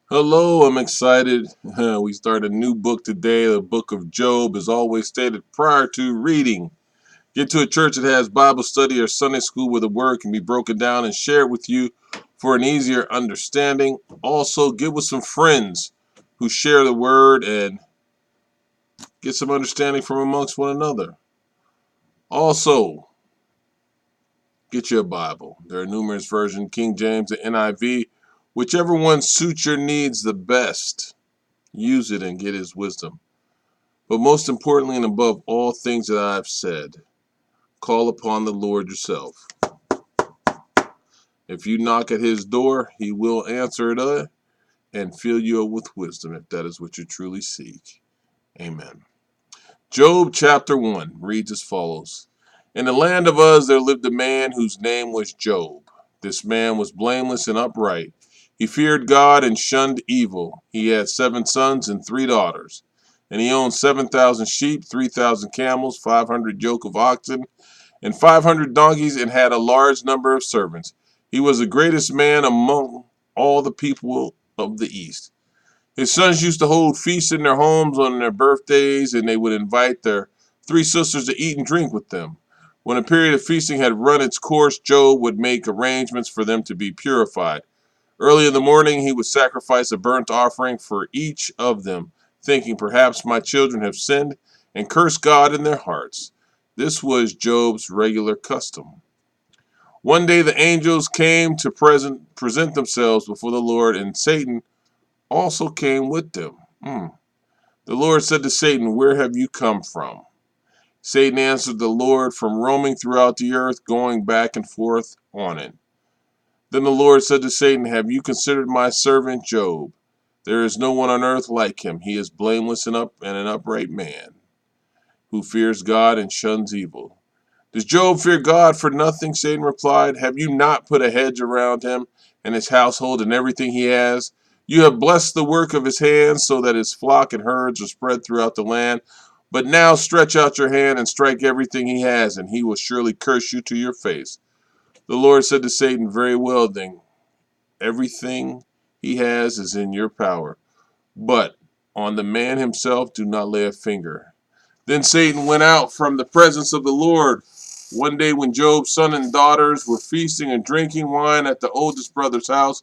Hello, I'm excited. We start a new book today, the book of Job, as always stated prior to reading. Get to a church that has Bible study or Sunday school where the word can be broken down and shared with you for an easier understanding. Also, get with some friends who share the word and get some understanding from amongst one another. Also, get you a Bible. There are numerous versions, King James and NIV. Whichever one suits your needs the best, use it and get his wisdom. But most importantly and above all things that I have said, call upon the Lord yourself. If you knock at his door, he will answer it and fill you up with wisdom if that is what you truly seek. Amen. Job chapter 1 reads as follows. In the land of Uz there lived a man whose name was Job. This man was blameless and upright. He feared God and shunned evil. He had 7 sons and 3 daughters. And he owned 7,000 sheep, 3,000 camels, 500 yoke of oxen, and 500 donkeys, and had a large number of servants. He was the greatest man among all the people of the East. His sons used to hold feasts in their homes on their birthdays, and they would invite their 3 sisters to eat and drink with them. When a period of feasting had run its course, Job would make arrangements for them to be purified. Early in the morning, he would sacrifice a burnt offering for each of them, thinking, perhaps my children have sinned and cursed God in their hearts. This was Job's regular custom. One day the angels came to present themselves before the Lord, and Satan also came with them. The Lord said to Satan, where have you come from? Satan answered the Lord, from roaming throughout the earth, going back and forth on it. Then the Lord said to Satan, have you considered my servant Job? There is no one on earth like him. He is blameless and an upright man, who fears God and shuns evil. Does Job fear God for nothing? Satan replied. Have you not put a hedge around him and his household and everything he has? You have blessed the work of his hands so that his flock and herds are spread throughout the land. But now stretch out your hand and strike everything he has, and he will surely curse you to your face. The Lord said to Satan, very well then, everything he has is in your power. But on the man himself do not lay a finger. Then Satan went out from the presence of the Lord. One day when Job's son and daughters were feasting and drinking wine at the oldest brother's house,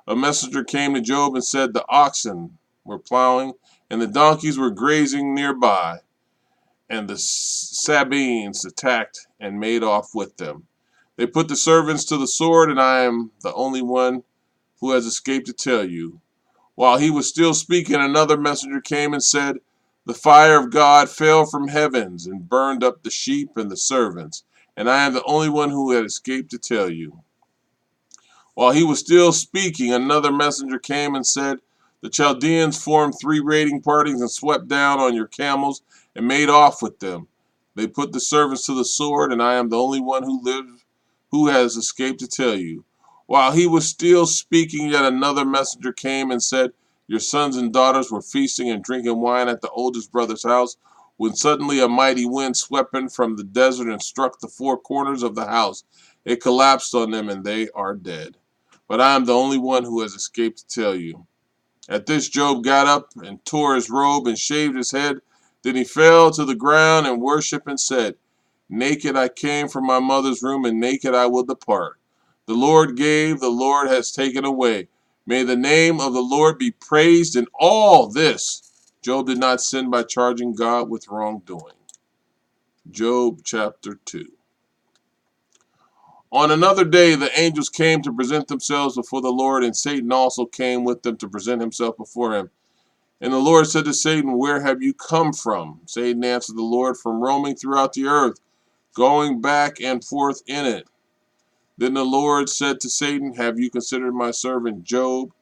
a messenger came to Job and said, the oxen were plowing and the donkeys were grazing nearby, and the Sabines attacked and made off with them. They put the servants to the sword, and I am the only one who has escaped to tell you. While he was still speaking, another messenger came and said, the fire of God fell from heavens and burned up the sheep and the servants, and I am the only one who had escaped to tell you. While he was still speaking, another messenger came and said, the Chaldeans formed 3 raiding parties and swept down on your camels and made off with them. They put the servants to the sword, and I am the only one who has escaped to tell you. While he was still speaking, yet another messenger came and said, your sons and daughters were feasting and drinking wine at the oldest brother's house, when suddenly a mighty wind swept in from the desert and struck the 4 corners of the house. It collapsed on them, and they are dead. But I am the only one who has escaped to tell you. At this, Job got up and tore his robe and shaved his head. Then he fell to the ground and worshipped and said, naked I came from my mother's womb, and naked I will depart. The Lord gave, the Lord has taken away. May the name of the Lord be praised in all this. Job did not sin by charging God with wrongdoing. Job chapter 2. On another day, the angels came to present themselves before the Lord, and Satan also came with them to present himself before him. And the Lord said to Satan, where have you come from? Satan answered the Lord, from roaming throughout the earth, going back and forth in it. Then the Lord said to Satan, have you considered my servant Job?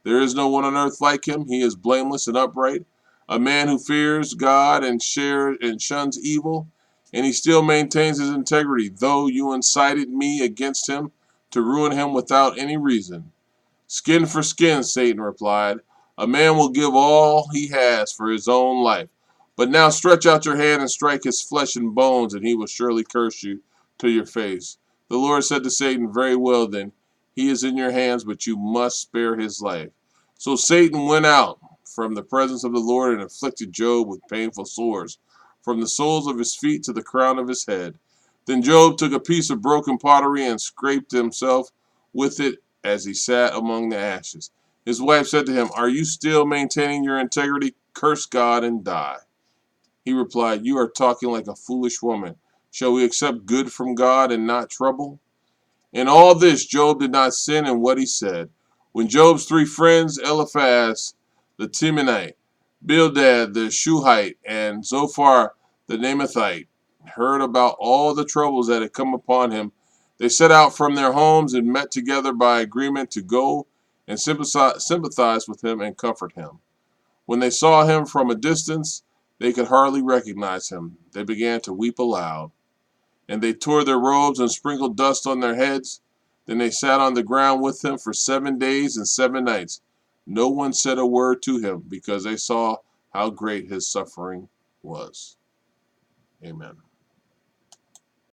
There is no one on earth like him. He is blameless and upright, a man who fears God and shuns evil, and he still maintains his integrity, though you incited me against him to ruin him without any reason. Skin for skin, Satan replied. A man will give all he has for his own life. But now stretch out your hand and strike his flesh and bones, and he will surely curse you to your face. The Lord said to Satan, very well then, he is in your hands, but you must spare his life. So Satan went out from the presence of the Lord and afflicted Job with painful sores, from the soles of his feet to the crown of his head. Then Job took a piece of broken pottery and scraped himself with it as he sat among the ashes. His wife said to him, "Are you still maintaining your integrity? Curse God and die." He replied, "You are talking like a foolish woman. Shall we accept good from God and not trouble?" In all this, Job did not sin in what he said. When Job's three friends, Eliphaz the Temanite, Bildad the Shuhite, and Zophar the Naamathite, heard about all the troubles that had come upon him, they set out from their homes and met together by agreement to go and sympathize with him and comfort him. When they saw him from a distance, they could hardly recognize him. They began to weep aloud. And they tore their robes and sprinkled dust on their heads. Then they sat on the ground with him for 7 days and 7 nights. No one said a word to him because they saw how great his suffering was. Amen.